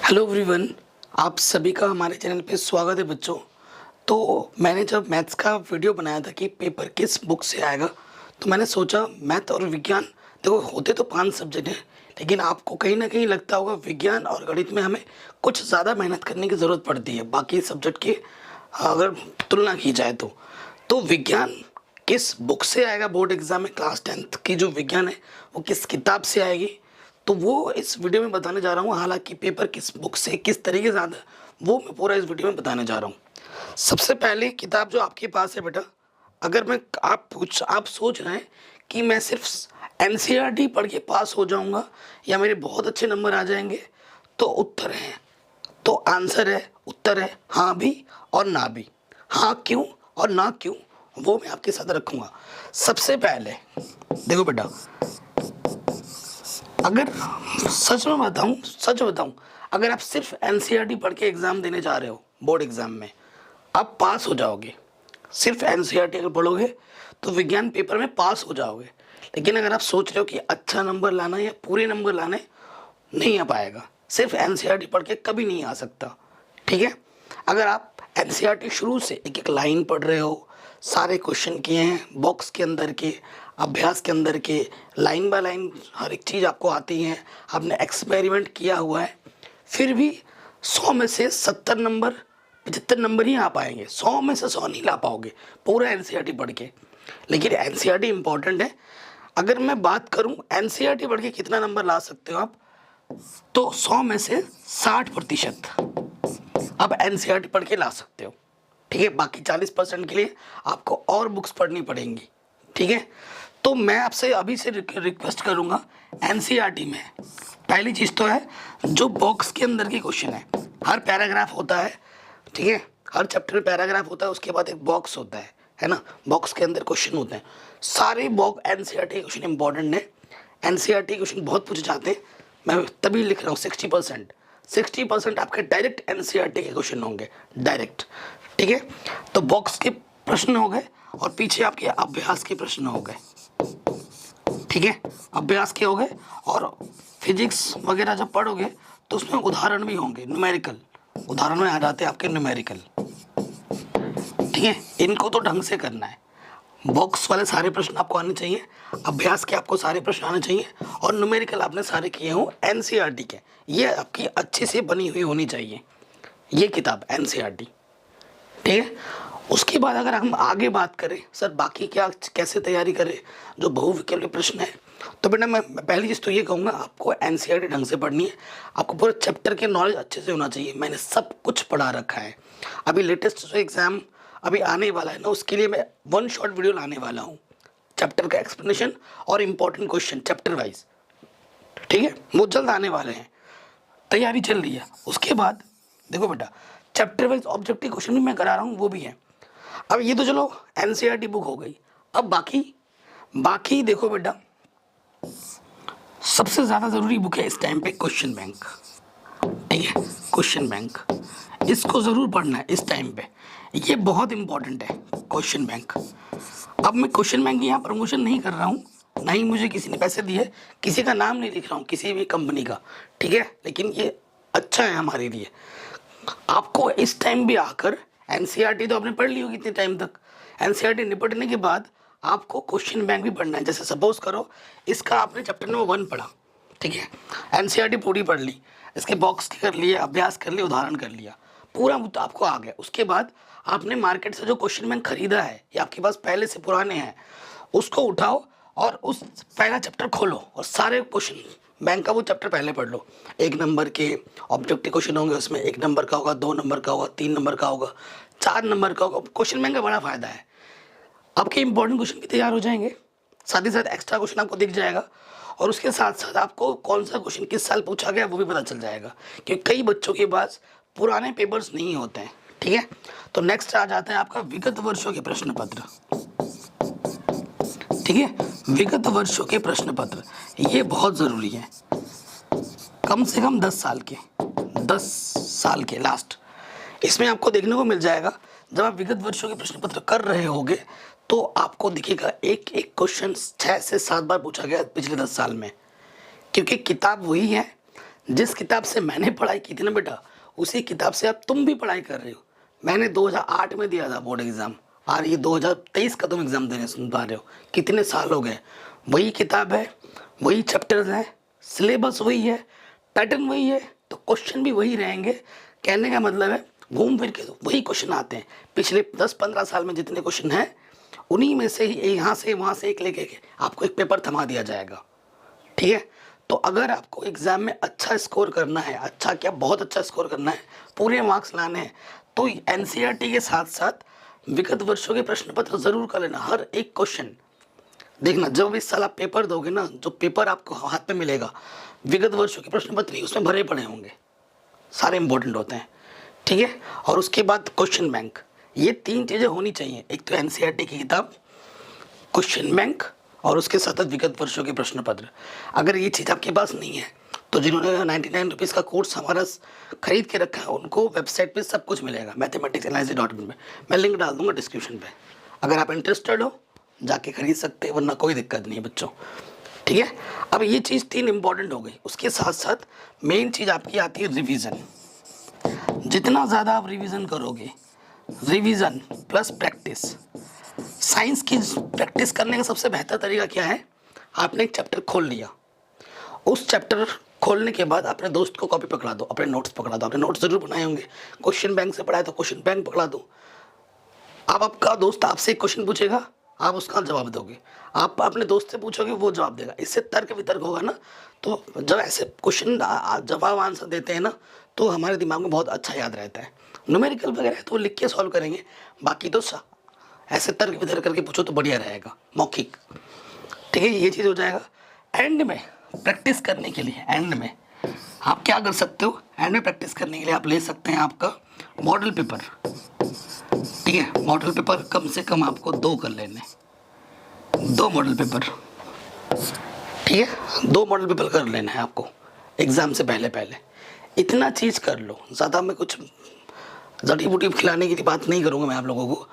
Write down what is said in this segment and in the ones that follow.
Hello everyone, आप सभी का हमारे चैनल पे स्वागत है बच्चों। तो मैंने जब मैथ्स का वीडियो बनाया था कि पेपर किस बुक से आएगा, तो मैंने सोचा मैथ और विज्ञान, देखो होते तो 5 सब्जेक्ट हैं, लेकिन आपको कहीं ना कहीं लगता होगा विज्ञान और गणित में हमें कुछ ज़्यादा मेहनत करने की ज़रूरत पड़ती है बाकी सब्जेक्ट की अगर तुलना की जाए तो विज्ञान किस बुक से आएगा बोर्ड एग्जाम में, क्लास 10th की जो विज्ञान है वो किस किताब से आएगी, तो वो इस वीडियो में बताने जा रहा हूँ। हालांकि पेपर किस बुक से किस तरीके से आता है वो मैं पूरा इस वीडियो में बताने जा रहा हूँ। सबसे पहले किताब जो आपके पास है बेटा, अगर मैं आप सोच रहे हैं कि मैं सिर्फ एनसीईआरटी पढ़ के पास हो जाऊंगा या मेरे बहुत अच्छे नंबर आ जाएंगे, तो आंसर है, उत्तर है हाँ भी और ना भी। हाँ क्यों और ना क्यों वो मैं आपके साथ रखूंगा। सबसे पहले देखो बेटा, अगर सच बताऊं, अगर आप सिर्फ एनसीईआरटी पढ़ के एग्जाम देने जा रहे हो बोर्ड एग्जाम में, आप पास हो जाओगे। सिर्फ एनसीईआरटी अगर पढ़ोगे तो विज्ञान पेपर में पास हो जाओगे। लेकिन अगर आप सोच रहे हो कि अच्छा नंबर लाना है या पूरे नंबर लाने, नहीं आ पाएगा। सिर्फ एनसीईआरटी पढ़ के कभी नहीं आ सकता, ठीक है। अगर आप एनसीईआरटी शुरू से एक एक लाइन पढ़ रहे हो, सारे क्वेश्चन किए हैं बॉक्स के अंदर के, अभ्यास के अंदर के, लाइन बाय लाइन हर एक चीज़ आपको आती है, आपने एक्सपेरिमेंट किया हुआ है, फिर भी 100 में से 70 नंबर 75 नंबर ही आ पाएंगे। 100 में से 100 नहीं ला पाओगे पूरा एनसीईआरटी पढ़ के। लेकिन एनसीईआरटी इंपॉर्टेंट है। अगर मैं बात करूं एनसीईआरटी पढ़ के कितना नंबर ला सकते हो आप, तो 100 में से 60% आप एनसीईआरटी पढ़ के ला सकते हो, ठीक है। बाकी 40% के लिए आपको और बुक्स पढ़नी पड़ेंगी, ठीक है। तो मैं आपसे अभी से रिक्वेस्ट करूंगा, एनसीईआरटी में पहली चीज़ तो है जो बॉक्स के अंदर की क्वेश्चन है, हर पैराग्राफ होता है, ठीक है। हर चैप्टर में पैराग्राफ होता है, उसके बाद एक बॉक्स होता है ना। बॉक्स के अंदर क्वेश्चन होते हैं, सारे बॉक्स एनसीईआरटी क्वेश्चन इंपॉर्टेंट है। एनसीईआरटी क्वेश्चन बहुत पूछे जाते हैं, मैं तभी लिख रहा हूँ 60% आपके डायरेक्ट एनसीईआरटी के क्वेश्चन होंगे, डायरेक्ट, ठीक है। तो बॉक्स के प्रश्न हो गए और पीछे आपके अभ्यास के प्रश्न हो गए, ठीक है। अभ्यास के हो गए और फिजिक्स वगैरह जब पढ़ोगे तो उसमें उदाहरण भी होंगे, न्यूमेरिकल उदाहरण में आ जाते हैं आपके न्यूमेरिकल, ठीक है। इनको तो ढंग से करना है। बॉक्स वाले सारे प्रश्न आपको आने चाहिए, अभ्यास के आपको सारे प्रश्न आने चाहिए, और न्यूमेरिकल आपने सारे किए हो एनसीईआरटी के। ये आपकी अच्छे से बनी हुई होनी चाहिए ये किताब एनसीईआरटी, ठीक है। उसके बाद अगर हम आगे बात करें सर बाकी क्या कैसे तैयारी करें जो बहुविकल्पीय प्रश्न है, तो बेटा मैं पहली चीज़ तो ये कहूँगा, आपको एनसीईआरटी ढंग से पढ़नी है। आपको पूरे चैप्टर के नॉलेज अच्छे से होना चाहिए। मैंने सब कुछ पढ़ा रखा है। अभी लेटेस्ट जो एग्ज़ाम अभी आने वाला है ना, उसके लिए मैं 1 शॉर्ट वीडियो लाने वाला हूँ, चैप्टर का एक्सप्लेनेशन और इम्पोर्टेंट क्वेश्चन चैप्टर वाइज, ठीक है। वो जल्द आने वाले हैं, तैयारी चल रही है। उसके बाद देखो बेटा, चैप्टर वाइज ऑब्जेक्टिव क्वेश्चन भी मैं करा रहा हूँ, वो भी है। अब ये तो चलो एनसीईआरटी बुक हो गई। अब बाकी देखो बेटा, सबसे ज़्यादा ज़रूरी बुक है इस टाइम पे क्वेश्चन बैंक, ठीक है। क्वेश्चन बैंक इसको ज़रूर पढ़ना है इस टाइम पे, ये बहुत इंपॉर्टेंट है क्वेश्चन बैंक। अब मैं क्वेश्चन बैंक की यहाँ प्रमोशन नहीं कर रहा हूँ, ना ही मुझे किसी ने पैसे दिए, किसी का नाम नहीं लिख रहा हूँ किसी भी कंपनी का, ठीक है। लेकिन ये अच्छा है हमारे लिए। आपको इस टाइम भी आकर एनसीईआरटी तो आपने पढ़ ली होगी इतने टाइम तक, एनसीईआरटी निपटने के बाद आपको क्वेश्चन बैंक भी पढ़ना है। जैसे सपोज करो इसका आपने चैप्टर नंबर 1 पढ़ा, ठीक है, एनसीईआरटी पूरी पढ़ ली, इसके बॉक्स कर लिए, अभ्यास कर लिया, उदाहरण कर लिया, पूरा मुद्दा आपको आ गया। उसके बाद आपने मार्केट से जो क्वेश्चन बैंक खरीदा है या आपके पास पहले से पुराने हैं, उसको उठाओ और उस पहला चैप्टर खोलो और सारे क्वेश्चन बैंक का वो चैप्टर पहले पढ़ लो। 1 नंबर के ऑब्जेक्टिव क्वेश्चन होंगे, उसमें 1 नंबर का होगा, 2 नंबर का होगा, 3 नंबर का होगा, 4 नंबर का होगा। क्वेश्चन बैंक का बड़ा फायदा है, आपके इंपॉर्टेंट क्वेश्चन भी तैयार हो जाएंगे, साथ ही साथ एक्स्ट्रा क्वेश्चन आपको दिख जाएगा, और उसके साथ साथ आपको कौन सा क्वेश्चन किस साल पूछा गया वो भी पता चल जाएगा, क्योंकि कई बच्चों के पास पुराने पेपर्स नहीं होते हैं, ठीक है। तो नेक्स्ट आ जाता है आपका विगत वर्षों के प्रश्न पत्र, ठीक है। विगत वर्षों के प्रश्न पत्र ये बहुत ज़रूरी है, कम से कम 10 साल के लास्ट इसमें आपको देखने को मिल जाएगा। जब आप विगत वर्षों के प्रश्न पत्र कर रहे होगे तो आपको दिखेगा एक एक क्वेश्चन 6 से 7 बार पूछा गया पिछले 10 साल में, क्योंकि किताब वही है जिस किताब से मैंने पढ़ाई की थी ना बेटा, उसी किताब से अब तुम भी पढ़ाई कर रहे हो। मैंने 2008 में दिया था बोर्ड एग्ज़ाम, और ये 2023 का तुम एग्ज़ाम देने सुन पा रहे हो। कितने साल हो गए, वही किताब है, वही चैप्टर्स हैं, सिलेबस वही है, पैटर्न वही है, तो क्वेश्चन भी वही रहेंगे। कहने का मतलब है घूम फिर के वही क्वेश्चन आते हैं। पिछले 10-15 साल में जितने क्वेश्चन हैं, उन्हीं में से ही यहाँ से वहाँ से एक लेके के आपको एक पेपर थमा दिया जाएगा। ठीक है, तो अगर आपको एग्ज़ाम में अच्छा स्कोर करना है, अच्छा क्या बहुत अच्छा स्कोर करना है, पूरे मार्क्स लाने हैं, तो एनसीईआरटी के साथ साथ विगत वर्षों के प्रश्न पत्र ज़रूर कर लेना। हर एक क्वेश्चन देखना, जब इस साल आप पेपर दोगे ना, जो पेपर आपको हाथ में मिलेगा विगत वर्षों के प्रश्न पत्र ही उसमें भरे पड़े होंगे, सारे इंपॉर्टेंट होते हैं। ठीक है, और उसके बाद क्वेश्चन बैंक, ये 3 चीज़ें होनी चाहिए। एक तो एनसीईआरटी की किताब, क्वेश्चन बैंक, और उसके साथ विगत वर्षों के प्रश्न पत्र। अगर ये चीज़ आपके पास नहीं है तो जिन्होंने 99 रुपीज़ का कोर्स हमारा खरीद के रखा है, उनको वेबसाइट पे सब कुछ मिलेगा mathematicsanalysis.in में। मैं लिंक डाल दूंगा डिस्क्रिप्शन पे, अगर आप इंटरेस्टेड हो जाके खरीद सकते हैं, वरना कोई दिक्कत नहीं है बच्चों। ठीक है, अब ये चीज़ 3 इंपॉर्टेंट हो गई। उसके साथ साथ मेन चीज़ आपकी आती है रिविज़न। जितना ज़्यादा आप रिविज़न करोगे, रिविज़न प्लस प्रैक्टिस। साइंस की प्रैक्टिस करने का सबसे बेहतर तरीका क्या है, आपने एक चैप्टर खोल लिया, उस चैप्टर खोलने के बाद अपने दोस्त को कॉपी पकड़ा दो, अपने नोट्स पकड़ा दो। अपने नोट्स जरूर बनाए होंगे, क्वेश्चन बैंक से पढ़ा है तो क्वेश्चन बैंक पकड़ा दो। अब आपका दोस्त आपसे एक क्वेश्चन पूछेगा, आप उसका जवाब दोगे, आप अपने दोस्त से पूछोगे, वो जवाब देगा। इससे तर्क वितर्क होगा ना, तो जब ऐसे क्वेश्चन जवाब आंसर देते हैं ना, तो हमारे दिमाग में बहुत अच्छा याद रहता है। न्यूमेरिकल वगैरह तो लिख के सॉल्व करेंगे, बाकी तो ऐसे तर्क वितर्क करके पूछो तो बढ़िया रहेगा, मौखिक। ठीक है, ये चीज़ हो जाएगा। एंड में प्रैक्टिस करने के लिए, एंड में आप क्या कर सकते हो, एंड में प्रैक्टिस करने के लिए आप ले सकते हैं आपका मॉडल पेपर। ठीक है, मॉडल पेपर कम से कम आपको 2 कर लेने, 2 मॉडल पेपर। ठीक है, 2 मॉडल पेपर कर लेना है आपको एग्ज़ाम से पहले पहले। इतना चीज़ कर लो, ज़्यादा मैं कुछ जड़ी बूटी खिलाने की बात नहीं करूँगा मैं आप लोगों को।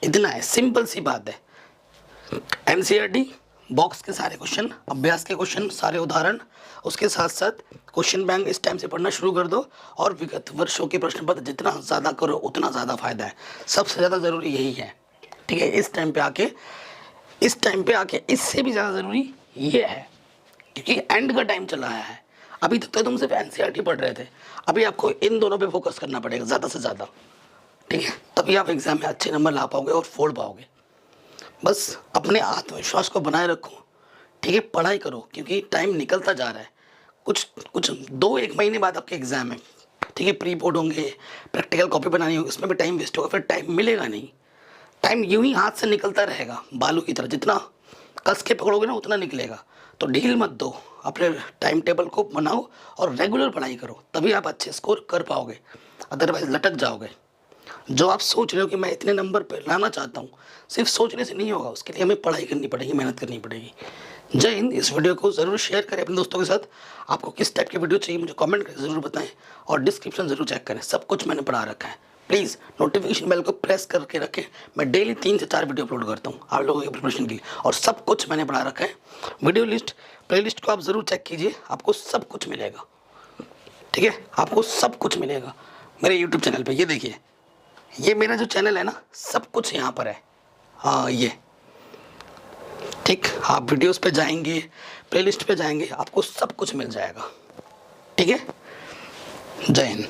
इतना है, सिंपल सी बात है। एनसीईआरटी बॉक्स के सारे क्वेश्चन, अभ्यास के क्वेश्चन, सारे उदाहरण, उसके साथ साथ क्वेश्चन बैंक इस टाइम से पढ़ना शुरू कर दो, और विगत वर्षों के प्रश्न पत्र जितना ज़्यादा करो उतना ज़्यादा फायदा है। सबसे ज़्यादा ज़रूरी यही है। ठीक है, इस टाइम पे आके इससे भी ज़्यादा ज़रूरी ये है, क्योंकि एंड का टाइम चला आया है। अभी तक तो तुम सिर्फ एनसीईआरटी पढ़ रहे थे, अभी आपको इन दोनों पे फोकस करना पड़ेगा ज़्यादा से ज़्यादा। ठीक है, तभी आप एग्ज़ाम में अच्छे नंबर ला पाओगे और फोड़ पाओगे। बस अपने आत्मविश्वास को बनाए रखो। ठीक है, पढ़ाई करो, क्योंकि टाइम निकलता जा रहा है। कुछ 2-1 महीने बाद आपके एग्ज़ाम है। ठीक है, प्री बोर्ड होंगे, प्रैक्टिकल कॉपी बनानी होगी, उसमें भी टाइम वेस्ट होगा, फिर टाइम मिलेगा नहीं। टाइम यूं ही हाथ से निकलता रहेगा बालू की तरह, जितना कस के पकड़ोगे ना उतना निकलेगा। तो ढील मत दो, अपने टाइम टेबल को बनाओ और रेगुलर पढ़ाई करो, तभी आप अच्छे स्कोर कर पाओगे, अदरवाइज लटक जाओगे। जो आप सोच रहे हो कि मैं इतने नंबर पे लाना चाहता हूँ, सिर्फ सोचने से नहीं होगा, उसके लिए हमें पढ़ाई करनी पड़ेगी, मेहनत करनी पड़ेगी। जय हिंद। इस वीडियो को ज़रूर शेयर करें अपने दोस्तों के साथ। आपको किस टाइप की वीडियो चाहिए मुझे कमेंट करके ज़रूर बताएं, और डिस्क्रिप्शन ज़रूर चेक करें, सब कुछ मैंने पढ़ा रखा है। प्लीज़ नोटिफिकेशन बेल को प्रेस करके रखें, मैं डेली 3 से 4 वीडियो अपलोड करता हूँ आप लोगों की प्रिपरेशन के लिए, और सब कुछ मैंने पढ़ा रखा है। वीडियो लिस्ट, प्ले लिस्ट को आप ज़रूर चेक कीजिए, आपको सब कुछ मिलेगा। ठीक है, आपको सब कुछ मिलेगा मेरे यूट्यूब चैनल पर। ये देखिए, ये मेरा जो चैनल है ना, सब कुछ यहाँ पर है। हाँ, ये ठीक, आप वीडियोस पे जाएंगे, प्लेलिस्ट पे जाएंगे, आपको सब कुछ मिल जाएगा। ठीक है, जय हिंद।